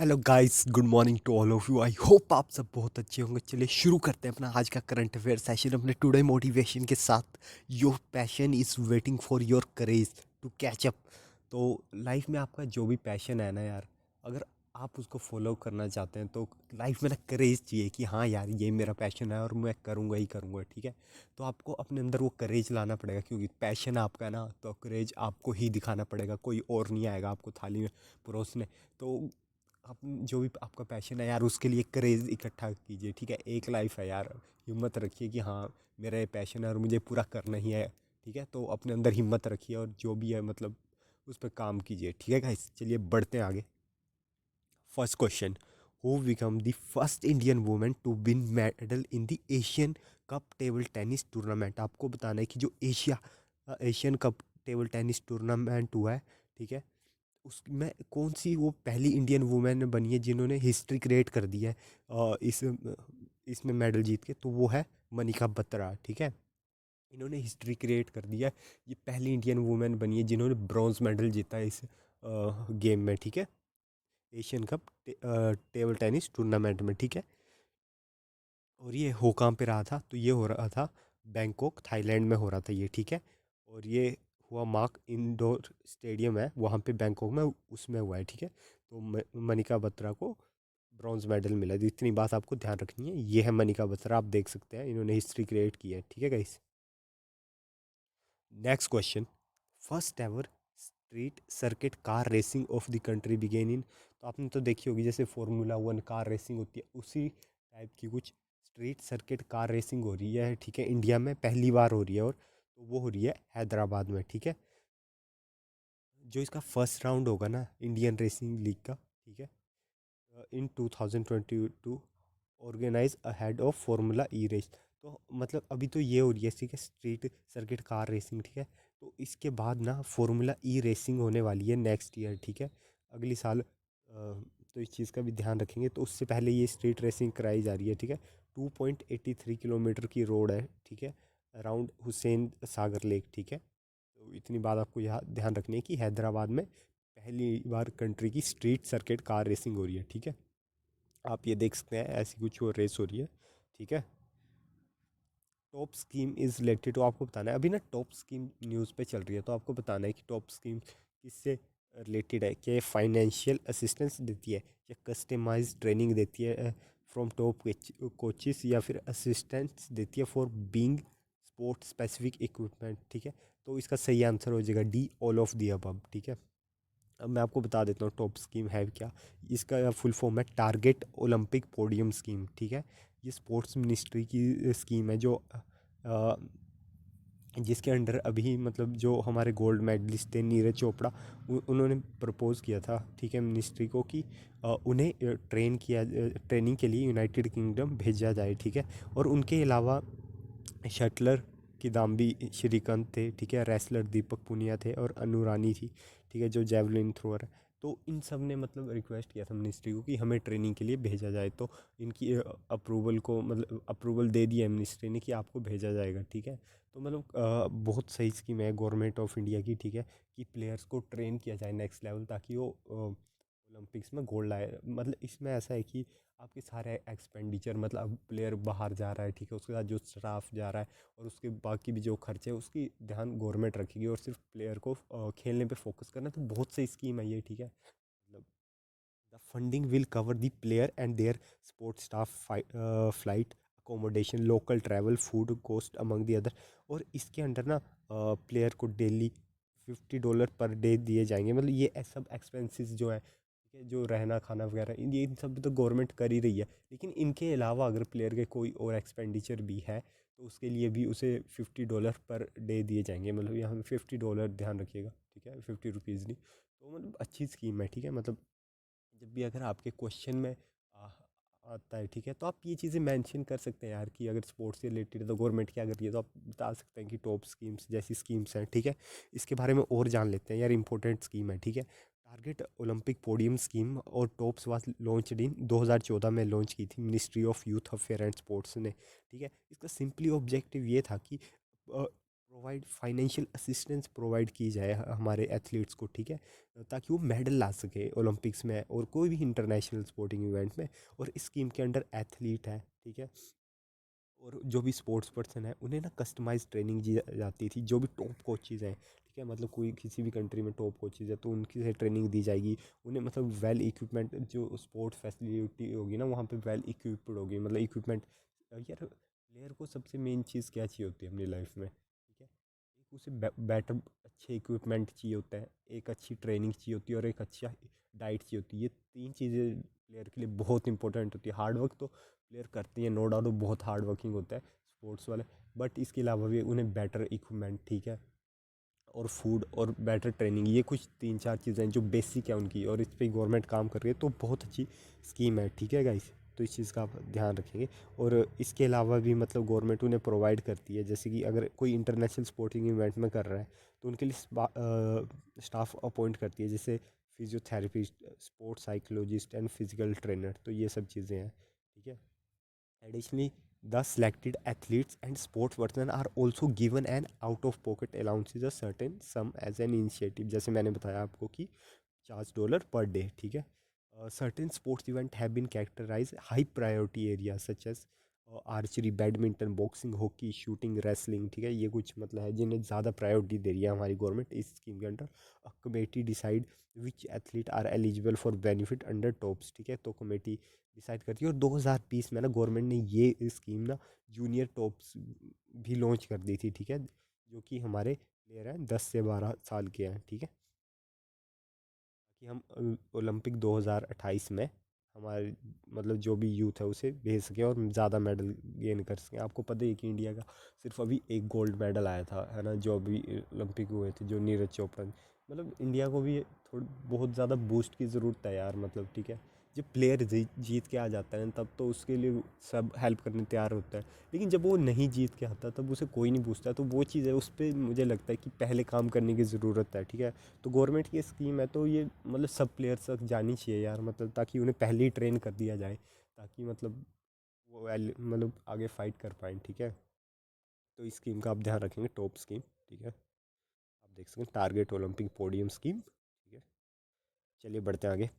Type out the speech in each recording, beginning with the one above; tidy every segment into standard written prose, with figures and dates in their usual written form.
Hello guys, good morning to all of you. I hope आप सब बहुत अच्छे होंगे। चलिए शुरू करते हैं अपना आज का करंट अफेयर सेशन अपने टुडे मोटिवेशन के साथ। Your passion is waiting for your courage to catch up. तो लाइफ में आपका जो भी पैशन है ना यार, अगर आप उसको फॉलो करना चाहते हैं तो लाइफ में ना करेज चाहिए कि हाँ यार, ये मेरा पैशन है और मैं करूँगा ही करूँगा। ठीक है, तो आपको अपने अंदर वो करेज लाना पड़ेगा, क्योंकि पैशन आपका है ना, तो करेज आपको ही दिखाना पड़ेगा, कोई और नहीं आएगा आपको थाली में परोसने। तो आप जो भी आपका पैशन है यार, उसके लिए करेज इकट्ठा कीजिए। ठीक है, एक लाइफ है यार, हिम्मत रखिए कि हाँ मेरा ये पैशन है और मुझे पूरा करना ही है। ठीक है, तो अपने अंदर हिम्मत रखिए और जो भी है मतलब उस पर काम कीजिए। ठीक है गाइस, चलिए बढ़ते हैं आगे। First question, who become the first Indian women to win medal in the Asian cup table tennis tournament. आपको बताना है कि जो Asian cup table tennis tournament हुआ है, ठीक है, उसमें कौन सी वो पहली इंडियन वुमेन बनी है जिन्होंने हिस्ट्री क्रिएट कर दी है इसमें मेडल जीत के। तो वो है मनिका बत्रा। ठीक है, इन्होंने हिस्ट्री क्रिएट कर दिया। ये पहली इंडियन वुमेन बनी है जिन्होंने ब्रॉन्ज मेडल जीता है इस गेम में। ठीक है, Asian cup table tennis tournament में। ठीक है, और ये हो कहाँ पे रहा था, तो ये हो रहा था बैंकॉक, थाईलैंड में हो रहा था ये। ठीक है, और ये हुआ मार्क इंडोर स्टेडियम है वहाँ पे बैंकॉक में, उसमें हुआ है। ठीक है, तो मनिका बत्रा को ब्रॉन्ज मेडल मिला है। तो इतनी बात आपको ध्यान रखनी है। ये है मनिका बत्रा, आप देख सकते हैं इन्होंने हिस्ट्री क्रिएट की है। ठीक है guys, next question, first ever street circuit car racing of the country begin in. तो आपने तो देखी होगी, जैसे फार्मूला वन कार रेसिंग होती है, उसी टाइप की कुछ स्ट्रीट सर्किट कार रेसिंग हो रही है। ठीक है, इंडिया में पहली बार हो रही है, और तो वो हो रही है हैदराबाद में। ठीक है, जो इसका फर्स्ट राउंड होगा ना इंडियन रेसिंग लीग का, ठीक है, in 2022 organise ahead of formula E race. तो मतलब अभी तो ये हो रही है, ठीक है, स्ट्रीट सर्किट कार रेसिंग। ठीक है, तो इसके बाद ना फार्मूला ई रेसिंग होने वाली है नेक्स्ट ईयर। ठीक है, अगली साल। तो इस चीज़ का भी ध्यान रखेंगे। तो उससे पहले ये स्ट्रीट रेसिंग कराई जा रही है। ठीक है, 2.83 किलोमीटर की रोड है। ठीक है, अराउंड हुसैन सागर लेक। ठीक है, तो इतनी बात आपको यहाँ ध्यान रखनी है कि हैदराबाद में पहली बार कंट्री की स्ट्रीट सर्किट कार रेसिंग हो रही है। ठीक है, आप ये देख सकते हैं ऐसी कुछ और रेस हो रही है। ठीक है, टॉप स्कीम इज़ रिलेटेड, तो आपको बताना है अभी ना टॉप स्कीम न्यूज़ पे चल रही है, तो आपको बताना है कि टॉप स्कीम किससे रिलेटेड है। क्या ये फाइनेंशियल असिस्टेंस देती है, या कस्टमाइज ट्रेनिंग देती है फ्रॉम टॉप कोचेस, या फिर असिस्टेंस देती है for being sport specific equipment. ठीक है, तो इसका सही आंसर हो जाएगा D, all of the above. ठीक है, अब मैं आपको बता देता हूँ टॉप स्कीम है क्या। इसका फुल फॉर्म है टारगेट ओलंपिक पोडियम स्कीम। ठीक है, ये स्पोर्ट्स मिनिस्ट्री की स्कीम है, जो जिसके अंडर अभी मतलब जो हमारे गोल्ड मेडलिस्ट थे नीरज चोपड़ा, उन्होंने प्रपोज किया था, ठीक है, मिनिस्ट्री को कि उन्हें ट्रेनिंग के लिए यूनाइटेड किंगडम भेजा जाए। ठीक है, और उनके अलावा शटलर किदाम्बी श्रीकांत थे, ठीक है, रेसलर दीपक पुनिया थे, और अनुरानी थी, ठीक है, जो जेवलिन थ्रोअर है। तो इन सब ने मतलब रिक्वेस्ट किया था मिनिस्ट्री को कि हमें ट्रेनिंग के लिए भेजा जाए। तो इनकी अप्रूवल को मतलब अप्रूवल दे दिया है मिनिस्ट्री ने कि आपको भेजा जाएगा। ठीक है, तो मतलब बहुत सही स्कीम है गवर्नमेंट ऑफ इंडिया की। ठीक है, कि प्लेयर्स को ट्रेन किया जाए नेक्स्ट लेवल, ताकि वो ओलंपिक्स में गोल्ड लाए। मतलब इसमें ऐसा है कि आपके सारे एक्सपेंडिचर, मतलब अब प्लेयर बाहर जा रहा है, ठीक है, उसके साथ जो स्टाफ जा रहा है और उसके बाकी भी जो खर्चे है, उसकी ध्यान गवर्नमेंट रखेगी, और सिर्फ प्लेयर को खेलने पे फोकस करना। तो बहुत सही स्कीम है ये। ठीक है, मतलब the funding will cover the player and their sports staff flight accommodation local travel food cost among the other. और इसके अंडर ना प्लेयर को डेली $50 पर डे दिए जाएंगे। मतलब ये सब एक्सपेंसेस जो है, ठीक है, जो रहना खाना वगैरह, ये इन सब तो गवर्नमेंट कर ही रही है। लेकिन इनके अलावा अगर प्लेयर के कोई और एक्सपेंडिचर भी है, तो उसके लिए भी उसे $50 पर डे दिए जाएंगे। मतलब यहाँ $50 ध्यान रखिएगा। ठीक है, 50 रुपीज़ नहीं। तो मतलब अच्छी स्कीम है। ठीक है, मतलब जब भी अगर आपके क्वेश्चन में आ, आता है, ठीक है, तो आप ये चीज़ें मेंशन कर सकते हैं यार, कि अगर स्पोर्ट्स से रिलेटेड है तो गवर्नमेंट क्या कर रही है, तो आप बता सकते हैं कि टॉप स्कीम्स जैसी स्कीम्स हैं। ठीक है, इसके बारे में और जान लेते हैं यार, इंपॉर्टेंट स्कीम है। ठीक है, टारगेट ओलंपिक पोडियम स्कीम और टॉप्स वाज लॉन्च्ड इन 2014 में लॉन्च की थी ministry of youth affair and sports ने। ठीक है, इसका सिंपली ऑब्जेक्टिव ये था कि प्रोवाइड फाइनेंशियल असिस्टेंस प्रोवाइड की जाए हमारे एथलीट्स को, ठीक है, ताकि वो मेडल ला सके ओलंपिक्स में और कोई भी इंटरनेशनल स्पोर्टिंग इवेंट में। और इस स्कीम के अंडर एथलीट है, ठीक है, और जो भी स्पोर्ट्स पर्सन है उन्हें ना कस्टमाइज ट्रेनिंग दी जाती थी। जो भी टॉप कोचेज़ हैं, ठीक है, मतलब कोई किसी भी कंट्री में टॉप कोचेज़ है तो उनकी से ट्रेनिंग दी जाएगी। उन्हें मतलब वेल इक्विपमेंट, जो स्पोर्ट्स फैसिलिटी होगी ना वहाँ पे वेल इक्विप्ड होगी, मतलब इक्विपमेंट। यार प्लेयर को सबसे मेन चीज़ क्या चाहिए होती है अपनी लाइफ में, ठीक है, एक उसे बेटर अच्छे इक्विपमेंट चाहिए होता है, एक अच्छी ट्रेनिंग चाहिए होती है और एक अच्छा डाइट चाहिए होती है। ये तीन चीज़ें प्लेयर के लिए बहुत इंपॉर्टेंट होती है। हार्ड वर्क तो प्लेयर करते हैं, नो डाउट, बहुत हार्ड वर्किंग होता है स्पोर्ट्स वाले, बट इसके अलावा भी उन्हें बेटर इक्विपमेंट, ठीक है, और फूड और बेटर ट्रेनिंग, ये कुछ तीन चार चीज़ें हैं जो बेसिक है उनकी, और इस पर गवर्नमेंट काम कर रही है, तो बहुत अच्छी स्कीम है, ठीक है गाइस। तो इस चीज़ का आप ध्यान रखेंगे। और इसके अलावा भी मतलब गवर्नमेंट उन्हें प्रोवाइड करती है, जैसे कि अगर कोई इंटरनेशनल स्पोर्टिंग इवेंट में कर रहा है तो उनके लिए स्टाफ अपॉइंट करती है, जैसे physiotherapist, sports psychologist and physical trainer, तो ये सब चीज़ें हैं, ठीक है। Additionally, the selected athletes and sports persons are also given an out-of-pocket allowances a certain sum as an initiative, जैसे मैंने बताया आपको कि $50 पर डे, ठीक है। Certain sports event have been categorized high priority areas such as archery, badminton, boxing, hockey, shooting, wrestling, ठीक है, ये कुछ मतलब है जिन्हें ज़्यादा प्रायोरिटी दे रही है हमारी गवर्नमेंट इस स्कीम के under. Committee decide which athlete are eligible for benefit under TOPS, ठीक है, तो कमेटी डिसाइड करती है। और 2020 में ना गवर्नमेंट ने ये स्कीम ना जूनियर टॉप्स भी लॉन्च कर दी थी, ठीक है, जो कि हमारे प्लेयर हैं 10 से 12 साल के हैं, ठीक है, कि हम ओलंपिक 2028 में हमारे मतलब जो भी यूथ है उसे भेज सकें और ज़्यादा मेडल गेन कर सकें। आपको पता ही है कि इंडिया का सिर्फ अभी एक गोल्ड मेडल आया था, है ना, जो अभी ओलंपिक हुए थे, जो नीरज चोपड़ा मतलब इंडिया को भी थोड़ी बहुत ज़्यादा बूस्ट की ज़रूरत है यार, मतलब ठीक है। जब प्लेयर जीत के आ जाता है तब तो उसके लिए सब हेल्प करने तैयार होता है, लेकिन जब वो नहीं जीत के आता तब उसे कोई नहीं पूछता। तो वो चीज़ है, उस पर मुझे लगता है कि पहले काम करने की ज़रूरत है, ठीक है। तो गवर्नमेंट की स्कीम है तो ये मतलब सब प्लेयर्स तक जानी चाहिए यार, मतलब ताकि उन्हें पहले ही ट्रेन कर दिया जाए, ताकि मतलब वो मतलब आगे फाइट कर पाएँ, ठीक है। तो इस स्कीम का आप ध्यान रखेंगे, टॉप स्कीम, ठीक है। आप देख सकते हैं टारगेट ओलंपिक पोडियम स्कीम, ठीक है। चलिए बढ़ते हैं आगे।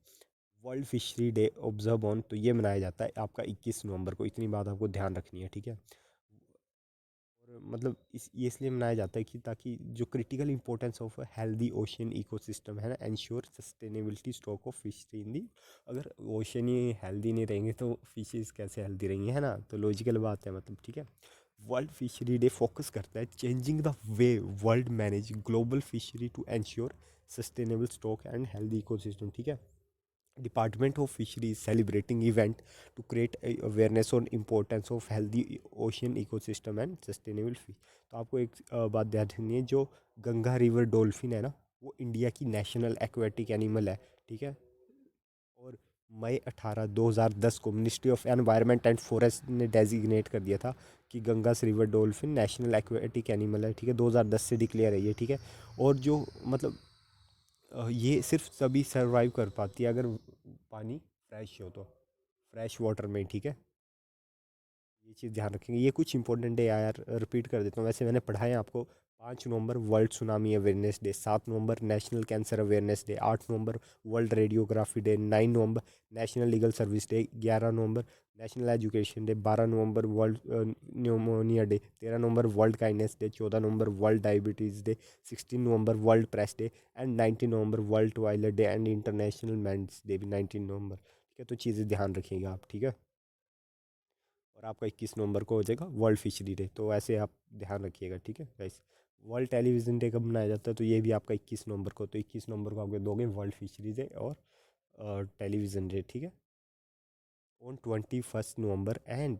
World fishery day observe on, तो ये मनाया जाता है आपका 21 नवंबर को, इतनी बात आपको ध्यान रखनी है, ठीक है। और मतलब ये इसलिए मनाया जाता है कि ताकि जो critical importance of healthy ocean ecosystem है ना, ensure sustainability stock of fishery in the. अगर ओशन ही हेल्दी नहीं रहेंगे तो फिशेस कैसे हेल्दी रहेंगी, है ना, तो लॉजिकल बात है, मतलब ठीक है। वर्ल्ड फिशरी डे फोकस करता है changing the way world manage global fishery to ensure sustainable stock and healthy ecosystem, ठीक है। Department of Fisheries celebrating event to create awareness on importance of healthy ocean ecosystem and sustainable fish। तो आपको एक बात ध्यान रखनी है, जो गंगा रिवर डॉल्फिन है ना, वो इंडिया की नेशनल एक्वेटिक एनिमल है, ठीक है। और मई 18 2010 को ministry of environment and forest ने डेजिग्नेट कर दिया था कि Ganga river dolphin national aquatic animal है, ठीक है, 2010 से डिक्लेयर है ये, ठीक है। और जो मतलब ये सिर्फ तभी सरवाइव कर पाती है अगर पानी फ्रेश हो, तो फ्रेश वाटर में, ठीक है। ये चीज़ ध्यान रखेंगे। ये कुछ इंपॉर्टेंट है यार, रिपीट कर देता हूँ, वैसे मैंने पढ़ा है आपको। 5 नवंबर वर्ल्ड सुनामी अवेयरनेस डे, 7 नवंबर नेशनल कैंसर अवेयरनेस डे, 8 नवंबर वर्ल्ड रेडियोग्राफी डे, 9 नवंबर नेशनल लीगल सर्विस डे, 11 नवंबर नेशनल एजुकेशन डे, 12 नवंबर वर्ल्ड न्यूमोनिया डे, 13 नवंबर वर्ल्ड काइंडनेस डे, 14 नवंबर वर्ल्ड डायबिटीज़ डे, 16 नवंबर वर्ल्ड प्रेस डे एंड 19 नवंबर World Toilet Day and International Men's Day भी 19 नवंबर, ठीक है। तो चीज़ें ध्यान रखिएगा आप, ठीक है। और आपका 21 नवंबर को हो जाएगा वर्ल्ड फिशरी डे, तो ऐसे आप ध्यान रखिएगा, ठीक है गाइस। वर्ल्ड टेलीविज़न डे कब मनाया जाता है, तो ये भी आपका 21 नवंबर को, तो 21 नवंबर को आपके दोगे वर्ल्ड फिशरी डे और टेलीविज़न डे, ठीक है। ऑन 21 नवंबर एंड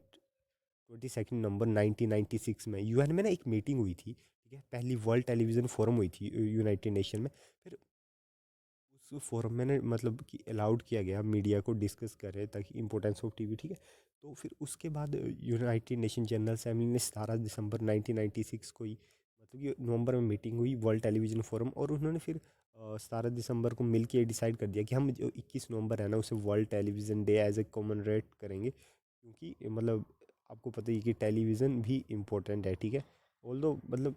22 नवंबर 1996 में यूएन में ना एक मीटिंग हुई थी, ठीक है, पहली वर्ल्ड टेलीविज़न फोरम हुई थी यूनाइटेड नेशन में। फिर उस फोरम में ना मतलब कि अलाउड किया गया मीडिया को डिस्कस करे ताकि इंपॉर्टेंस ऑफ टीवी, ठीक है। तो फिर उसके बाद यूनाइटेड नेशन जनरल असेंबली ने 17 दिसंबर 1996 को ही मतलब कि नवंबर में मीटिंग हुई वर्ल्ड टेलीविज़न फोरम, और उन्होंने फिर 17 दिसंबर को मिल के डिसाइड कर दिया कि हम जो 21 नवंबर है ना उसे World television Day as a commemorate करेंगे, क्योंकि मतलब आपको पता ही है कि टेलीविज़न भी इम्पोर्टेंट है, ठीक है। ऑल्दो मतलब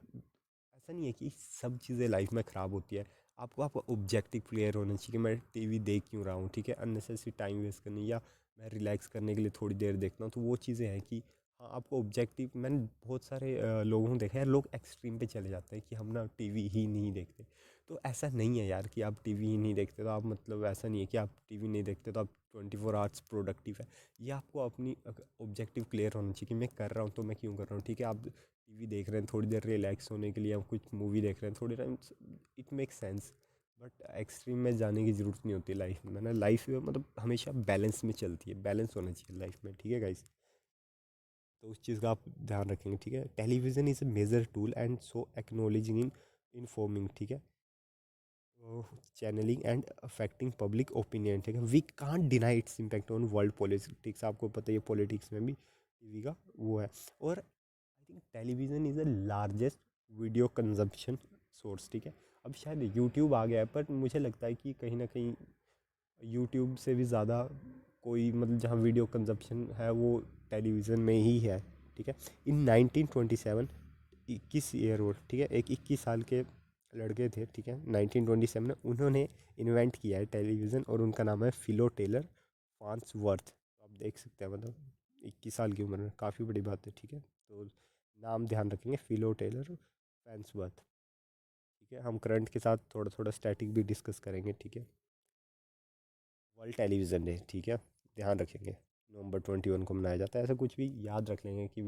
ऐसा नहीं है कि सब चीज़ें लाइफ में ख़राब होती है। आपको आपका ऑब्जेक्टिव क्लियर होना चाहिए कि मैं टीवी देख क्यों रहा हूँ, ठीक है। अननेसेसरी टाइम वेस्ट करनी या मैं रिलैक्स करने के लिए थोड़ी देर देखता हूँ, तो वो चीज़ें हैं कि हाँ आपको ऑब्जेक्टिव। मैंने बहुत सारे लोगों को देखा है, लोग एक्सट्रीम पे चले जाते हैं कि हम ना टीवी ही नहीं देखते। तो ऐसा नहीं है यार कि आप टीवी ही नहीं देखते तो आप, मतलब ऐसा नहीं है कि आप टीवी नहीं देखते तो आप 24 आवर्स प्रोडक्टिव है। ये आपको अपनी ऑब्जेक्टिव क्लियर होना चाहिए कि मैं कर रहा हूँ तो मैं क्यों कर रहा हूँ, ठीक है। आप टीवी देख रहे हैं थोड़ी देर रिलैक्स होने के लिए, आप कुछ मूवी देख रहे हैं थोड़ी time, it make sense. But extreme में जाने की ज़रूरत नहीं होती लाइफ में ना। लाइफ मतलब हमेशा बैलेंस में चलती है, बैलेंस होना चाहिए लाइफ में, ठीक है गाइस। तो उस चीज़ का आप ध्यान रखेंगे, ठीक है। Television is a major tool and so acknowledging in informing, ठीक है, channelling and affecting public opinion, ठीक है। We can't deny its impact on world politics. आपको पता ही है पॉलिटिक्स में भी टीवी का वो है। और I think television is the largest video consumption source, ठीक है। अब शायद यूट्यूब आ गया है, पर मुझे लगता है कि कहीं ना कहीं यूट्यूब से भी ज़्यादा कोई, मतलब जहाँ वीडियो कंजप्शन है वो टेलीविज़न में ही है, ठीक है। इन 1927, 21 ईयर ओल्ड, ठीक है, एक 21 साल के लड़के थे, ठीक है, 1927 में उन्होंने इन्वेंट किया है टेलीविज़न, और उनका नाम है फिलो टेलर फार्न्सवर्थ। तो आप देख सकते हैं, मतलब 21 साल की उम्र में काफ़ी बड़ी बात है, ठीक है। तो नाम ध्यान रखेंगे, फिलो टेलर फैंसवर्थ, ठीक है। हम करंट के साथ थोड़ा थोड़ा स्टैटिक भी डिस्कस करेंगे, ठीक है। वर्ल्ड टेलीविज़न डे, ठीक है, ध्यान रखेंगे। November 21 को मनाया जाता है। ऐसा कुछ भी याद रख लेंगे कि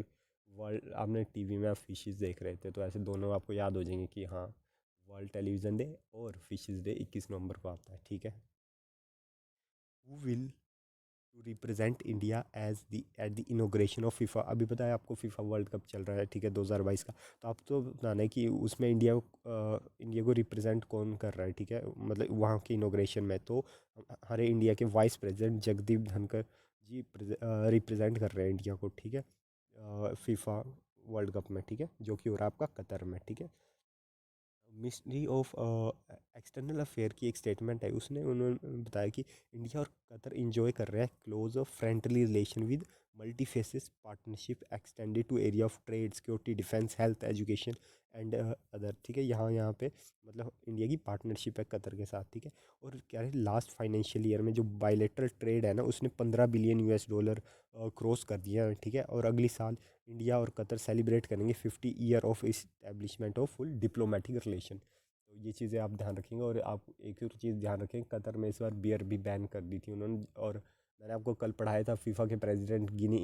वर्ल्ड, आपने टीवी में आप फिशेस देख रहे थे तो ऐसे दोनों आपको याद हो जाएंगे कि हाँ वर्ल्ड टेलीविज़न डे और फिशेस डे 21 नवंबर को आता है, ठीक है। Who will to represent India as the at the inauguration of FIFA. अभी पता है आपको फीफा वर्ल्ड कप चल रहा है, ठीक है, 2022 का। तो आप तो बताना है कि उसमें इंडिया को रिप्रेजेंट कौन कर रहा है, ठीक है, मतलब वहाँ के इनोग्रेशन में। तो हमारे इंडिया के वाइस प्रेसिडेंट जगदीप धनखड़ जी रिप्रेजेंट कर रहे हैं इंडिया को, ठीक है, फीफा वर्ल्ड कप में, ठीक है, जो कि हो रहा है आपका कतर में, ठीक है। मिनिस्ट्री ऑफ एक्सटर्नल अफेयर की एक स्टेटमेंट है, उसने उन्होंने बताया कि इंडिया और कतर इंजॉय कर रहे हैं close of friendly relation with multi faces partnership extended to area of trade security defence health education and other, ठीक है। यहाँ यहाँ पे मतलब इंडिया की पार्टनरशिप है कतर के साथ, ठीक है। और क्या है, लास्ट फाइनेंशियल ईयर में जो बायलेटरल ट्रेड है ना, उसने $15 बिलियन क्रॉस कर दिया है, ठीक है। और अगली साल इंडिया और कतर सेलिब्रेट करेंगे 50 year of establishment of full diplomatic relation. तो ये चीज़ें आप ध्यान रखेंगे। और आप एक और चीज़ ध्यान रखें, कतर में इस बार बियर भी बैन कर दी थी उन्होंने। और मैंने आपको कल पढ़ाया था फीफा के प्रेसिडेंट गिनी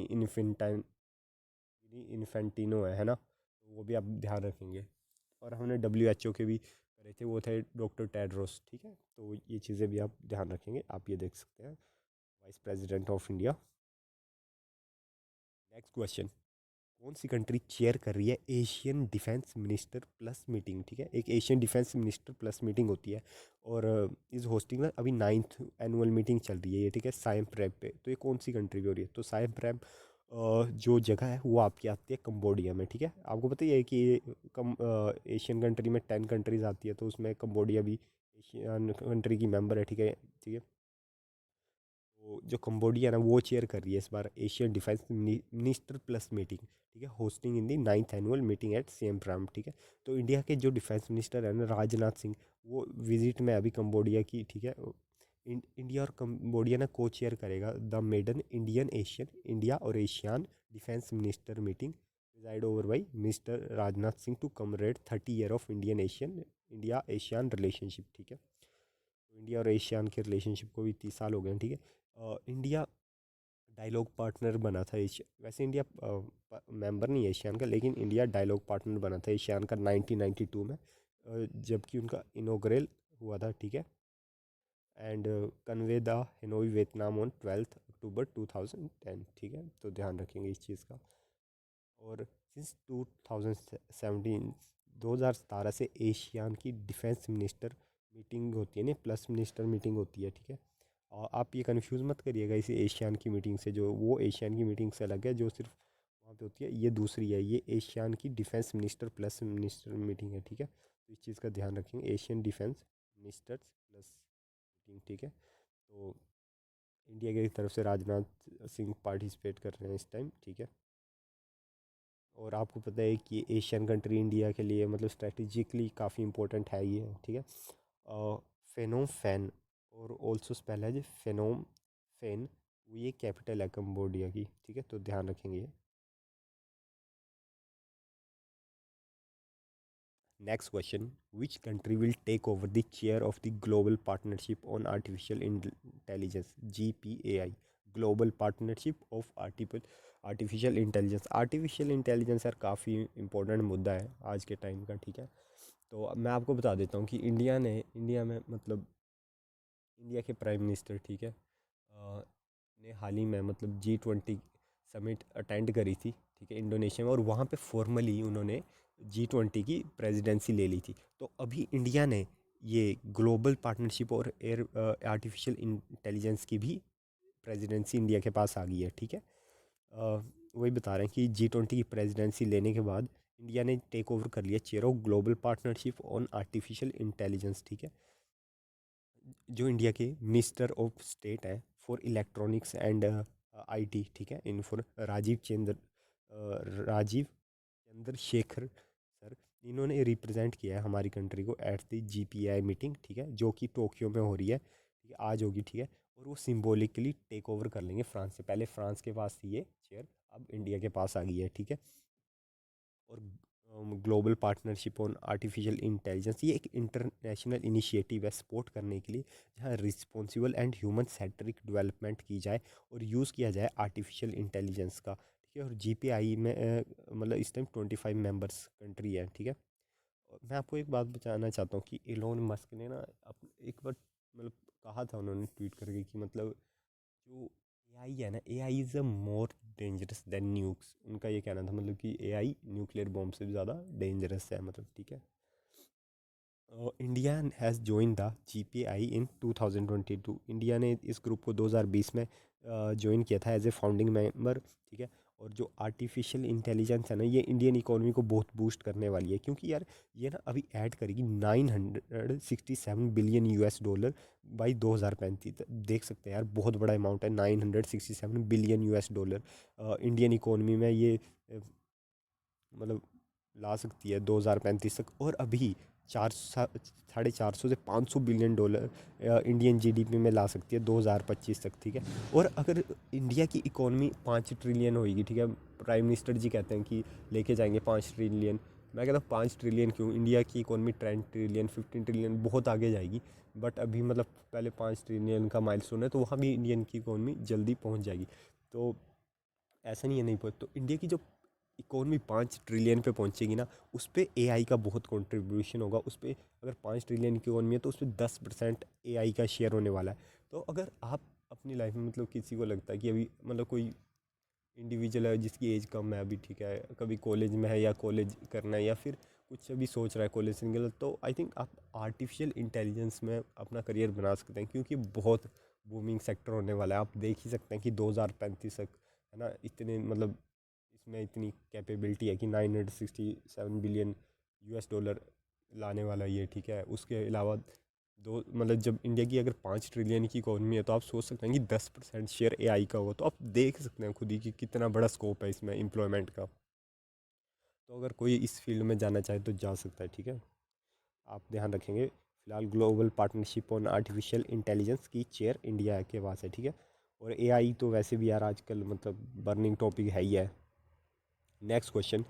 इन्फेंटिनो है ना, तो वो भी आप ध्यान रखेंगे। और हमने WHO के भी करे थे, वो थे डॉक्टर टेड्रोस, ठीक है। तो ये चीज़ें भी आप ध्यान रखेंगे, आप ये देख सकते हैं, vice president of India. Next question, कौन सी कंट्री चेयर कर रही है Asian defence minister plus meeting, ठीक है। एक Asian defence minister plus meeting होती है, और इस होस्टिंग में अभी 9th एनुअल मीटिंग चल रही है ये, ठीक है, साइम प्रेप पे। तो ये कौन सी कंट्री पे हो रही है, तो साइम प्रेप जो जगह है वो आपकी आती है कम्बोडिया में, ठीक है। आपको पता ही है कि ये एशियन कंट्री में 10 कंट्रीज आती है, तो उसमें कम्बोडिया भी एशियन कंट्री की मेंबर है, ठीक है, ठीक है। तो जो कम्बोडिया ना वो चेयर कर रही है इस बार Asian defence minister plus meeting, ठीक है, hosting in the 9th annual meeting at सेम प्राम, ठीक है। तो इंडिया के जो डिफेंस मिनिस्टर है ना, राजनाथ सिंह, वो विजिट में अभी कम्बोडिया की, ठीक है। इंडिया और कम्बोडिया ना को चेयर करेगा the maiden Indian Asian India और ASEAN defence minister meeting presided over by minister Rajnath Singh to commemorate 30 year of Indian Asian India ASEAN relationship, ठीक है। तो इंडिया और एशियान के रिलेशनशिप को भी 30 साल हो गए हैं, ठीक है। इंडिया डायलॉग पार्टनर बना था एशिया, वैसे इंडिया मेंबर नहीं है एशियान का, लेकिन इंडिया डायलॉग पार्टनर बना था एशियान का 1992 में, जबकि उनका इनोग्रेल हुआ था, ठीक है। And convey the Hanoi Vietnam on 12 अक्टूबर 2010, ठीक है। तो ध्यान रखेंगे इस चीज़ का। और सिंस 2017, 2017 से एशियान की डिफेंस मिनिस्टर मीटिंग होती है ना, प्लस मिनिस्टर मीटिंग होती है, ठीक है। और आप ये कन्फ्यूज़ मत करिएगा इसे एशियान की मीटिंग से, जो वो एशियान की मीटिंग से अलग है जो सिर्फ वहाँ पे होती है, ये दूसरी है, ये एशियान की defence minister plus minister meeting है, ठीक है। तो इस चीज़ का ध्यान रखेंगे, Asian defence ministers plus meeting, ठीक है। तो इंडिया की तरफ से राजनाथ सिंह पार्टिसिपेट कर रहे हैं इस टाइम, ठीक है। और आपको पता है कि एशियन कंट्री इंडिया के लिए मतलब स्ट्रेटेजिकली काफ़ी इंपॉर्टेंट है ये, ठीक है। फेनोम फैन और ऑल्सो स्पेल है फेनोम फेन, ये कैपिटल है कम्बोडिया की, ठीक है, तो ध्यान रखेंगे ये। Next question, which country will take over the chair of the global partnership on artificial intelligence, GPAI, global partnership of artificial intelligence. Artificial intelligence यार काफ़ी इंपॉर्टेंट मुद्दा है आज के टाइम का, ठीक है। तो मैं आपको बता देता हूँ कि इंडिया में मतलब इंडिया के प्राइम मिनिस्टर, ठीक है, ने हाल ही में मतलब G20 समिट अटेंड करी थी, ठीक है, इंडोनेशिया में, और वहाँ पे फॉर्मली उन्होंने G20 की प्रेसिडेंसी ले ली थी। तो अभी इंडिया ने ये ग्लोबल पार्टनरशिप और एयर आर्टिफिशियल इंटेलिजेंस की भी प्रेसिडेंसी इंडिया के पास आ गई है, ठीक है। वही बता रहे हैं कि G20 की प्रेसिडेंसी लेने के बाद इंडिया ने टेक ओवर कर लिया chair of global partnership on artificial intelligence, ठीक है। जो इंडिया के मिनिस्टर ऑफ स्टेट है फॉर इलेक्ट्रॉनिक्स एंड IT, ठीक है, in for Rajeev Chandrasekhar sir, इन्होंने रिप्रेजेंट किया है हमारी कंट्री को एट द GPAI मीटिंग, ठीक है, जो कि टोक्यो में हो रही है, ठीक है, आज होगी, ठीक है। और वो सिम्बोलिकली टेक ओवर कर लेंगे फ्रांस से, पहले फ्रांस के पास थी ये चेयर, अब इंडिया के पास आ गई है, ठीक है। और global partnership on artificial intelligence ये एक इंटरनेशनल इनिशिएटिव है सपोर्ट करने के लिए, जहाँ responsible and human centric development की जाए और यूज़ किया जाए आर्टिफिशियल इंटेलिजेंस का, ठीक है। और GPAI में मतलब इस टाइम 25 मेंबर्स कंट्री है, ठीक है। और मैं आपको एक बात बताना चाहता हूँ कि एलोन मस्क ने ना एक बार मतलब कहा था उन्होंने ट्वीट करके कि मतलब जो AI है ना, AI is a more dangerous than nukes, उनका ये कहना था, मतलब कि AI न्यूक्लियर बॉम्ब से भी ज़्यादा डेंजरस है, मतलब, ठीक है। India has join the GPAI in 2022, India ने इस ग्रुप को 2020 में ज्वाइन किया था एज ए फाउंडिंग मेंबर, ठीक है। और जो आर्टिफिशियल इंटेलिजेंस है ना, ये इंडियन इकोनॉमी को बहुत बूस्ट करने वाली है, क्योंकि यार ये ना अभी ऐड करेगी 967 बिलियन US डॉलर बाई 2035। देख सकते हैं यार, बहुत बड़ा अमाउंट है, 967 billion US dollar Indian economy में ये मतलब ला सकती है 2035 तक। और अभी 450 से 500 बिलियन डॉलर इंडियन GDP में ला सकती है 2025 तक, ठीक है। और अगर इंडिया की इकोनॉमी 5 ट्रिलियन होगी, ठीक है, प्राइम मिनिस्टर जी कहते हैं कि लेके जाएंगे 5 ट्रिलियन, मैं कहता हूँ 5 ट्रिलियन क्यों, इंडिया की इकोनॉमी 10 ट्रिलियन 15 ट्रिलियन बहुत आगे जाएगी। बट अभी मतलब पहले 5 ट्रिलियन का माइलस्टोन है, तो वहाँ भी इंडियन की इकोनॉमी जल्दी पहुँच जाएगी। तो ऐसा नहीं है नहीं पहुँच, तो इंडिया की जो इकोनॉमी 5 ट्रिलियन पे पहुंचेगी ना, उस पर AI का बहुत कंट्रीब्यूशन होगा, उस पर अगर 5 ट्रिलियन की इकोनॉमी है तो उस पर 10% AI का शेयर होने वाला है। तो अगर आप अपनी लाइफ में मतलब किसी को लगता है कि अभी मतलब कोई इंडिविजुअल है जिसकी एज कम है अभी, ठीक है, कभी कॉलेज में है या कॉलेज करना है या फिर कुछ अभी सोच रहा है कॉलेज से निकल, तो आई थिंक आप आर्टिफिशियल इंटेलिजेंस में अपना करियर बना सकते हैं, क्योंकि बहुत बूमिंग सेक्टर होने वाला है। आप देख ही सकते हैं कि 2035 तक, है ना, इतने मतलब इसमें इतनी कैपेबिलिटी है कि 967 बिलियन US डॉलर लाने वाला ये, ठीक है। उसके अलावा दो मतलब जब इंडिया की अगर 5 ट्रिलियन की इकोनॉमी है, तो आप सोच सकते हैं कि 10% शेयर AI का होगा, तो आप देख सकते हैं खुद ही कि कितना बड़ा स्कोप है इसमें एम्प्लॉयमेंट का। तो अगर कोई इस फील्ड में जाना चाहे तो जा सकता है, ठीक है। आप ध्यान रखेंगे, फिलहाल global partnership on artificial intelligence की चेयर इंडिया के पास है, ठीक है। और AI तो वैसे भी यार आजकल मतलब बर्निंग टॉपिक है ही है। नेक्स्ट क्वेश्चन,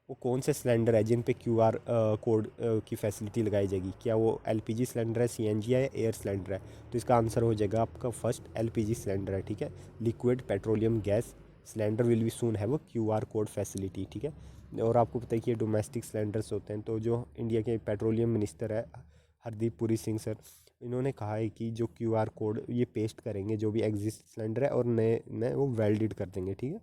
वो कौन से सिलेंडर है जिन पे QR कोड की फैसिलिटी लगाई जाएगी? क्या वो LPG सिलेंडर है, CNG है या एयर सिलेंडर है? तो इसका आंसर हो जाएगा आपका फर्स्ट LPG सिलेंडर है, ठीक है। Liquid petroleum gas cylinder will be सून है वो QR कोड फैसिलिटी, ठीक है। और आपको पता है कि ये डोमेस्टिक सिलेंडर्स होते हैं, तो जो इंडिया के पेट्रोलियम मिनिस्टर है हरदीप पुरी सिंह सर, इन्होंने कहा है कि जो QR कोड ये पेस्ट करेंगे जो भी एग्जिस्ट सिलेंडर है, और नए नए वो वैलिडेट कर देंगे, ठीक है।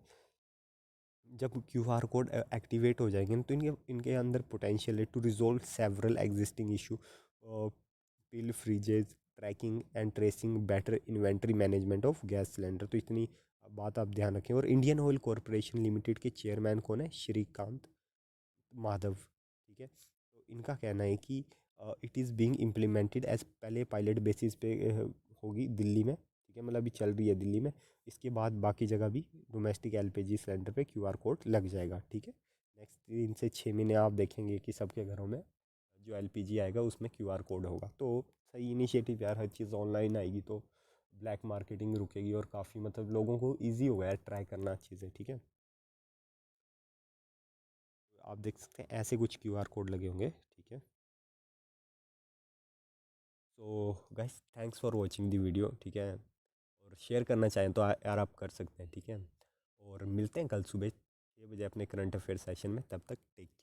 जब QR कोड एक्टिवेट हो जाएंगे ना, तो इनके इनके अंदर पोटेंशियल है to resolve several existing issue, pilferages, tracking and tracing, better inventory management of gas cylinder. तो इतनी बात आप ध्यान रखें। और इंडियन ऑयल कॉरपोरेशन लिमिटेड के चेयरमैन कौन है? श्रीकांत माधव, ठीक है। तो इनका कहना है कि it is being implemented as, पहले पायलट बेसिस पे होगी दिल्ली में, ठीक है, मतलब अभी चल रही है दिल्ली में। इसके बाद बाकी जगह भी डोमेस्टिक LPG सिलेंडर पे QR कोड लग जाएगा, ठीक है। नेक्स्ट 3 से 6 महीने आप देखेंगे कि सबके घरों में जो एलपीजी आएगा उसमें क्यूआर कोड होगा। तो सही इनिशिएटिव यार, हर चीज़ ऑनलाइन आएगी तो ब्लैक मार्केटिंग रुकेगी और काफ़ी मतलब लोगों को ईजी होगा यार ट्राई करना चीज़ें, ठीक है। आप देख सकते हैं ऐसे कुछ क्यूआर कोड लगे होंगे, ठीक है। So guys thanks for watching the video, ठीक है। और शेयर करना चाहें तो यार आप कर सकते हैं, ठीक है। और मिलते हैं कल सुबह 6 बजे अपने करंट अफेयर सेशन में, तब तक टेक केयर।